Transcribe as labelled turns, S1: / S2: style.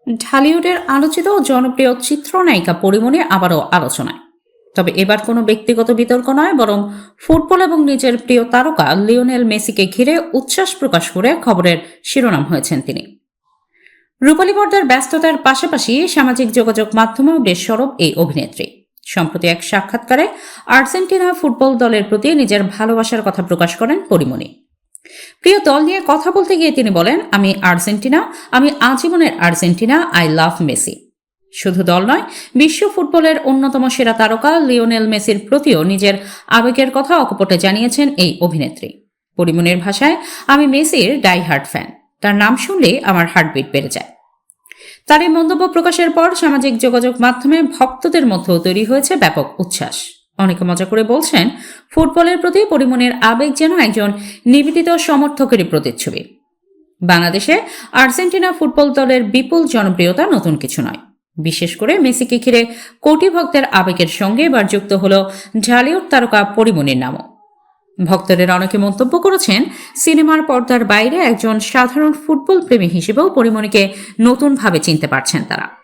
S1: ঢালিউডের আলোচিত ও জনপ্রিয় চিত্রনায়িকা পরীমনি আবারও আলোচনায়। তবে এবার কোনো ব্যক্তিগত বিতর্ক নয়, বরং ফুটবল এবং নিজের প্রিয় তারকা লিওনেল মেসিকে ঘিরে উচ্ছ্বাস প্রকাশ করে খবরের শিরোনাম হয়েছেন তিনি। রূপালী পর্দার ব্যস্ততার পাশাপাশি সামাজিক যোগাযোগ মাধ্যমেও বেশ সরব এই অভিনেত্রী। সম্প্রতি এক সাক্ষাৎকারে আর্জেন্টিনা ফুটবল দলের প্রতি নিজের ভালোবাসার কথা প্রকাশ করেন পরীমনি। প্রিয় দল নিয়ে কথা বলতে গিয়ে তিনি বলেন, আমি আর্জেন্টিনা, আমি আজীবনের আর্জেন্টিনা, আই লাভ মেসি। শুধু দল নয়, বিশ্ব ফুটবলের অন্যতম সেরা তারকা লিওনেল মেসির প্রতিও নিজের আবেগের কথা অকপটে জানিয়েছেন এই অভিনেত্রী। পরীমনির ভাষায়, আমি মেসির ডাইহার্ট ফ্যান, তার নাম শুনলে আমার হার্টবিট বেড়ে যায়। তার এই মন্তব্য প্রকাশের পর সামাজিক যোগাযোগ মাধ্যমে ভক্তদের মধ্যেও তৈরি হয়েছে ব্যাপক উচ্ছ্বাস। অনেকে মজা করে বলছেন, ফুটবলের প্রতি পরীমনির আবেগ যেন একজন নিবেদিত সমর্থকেরই প্রতিচ্ছবি। বাংলাদেশে আর্জেন্টিনা ফুটবল দলের বিপুল জনপ্রিয়তা নতুন কিছু নয়। বিশেষ করে মেসিকে ঘিরে কোটি ভক্তের আবেগের সঙ্গে এবার যুক্ত হল ঢালিউড তারকা পরীমনির নামও। ভক্তদের অনেকে মন্তব্য করেছেন, সিনেমার পর্দার বাইরে একজন সাধারণ ফুটবল প্রেমী হিসেবেও পরীমনিকে নতুনভাবে চিনতে পারছেন তারা।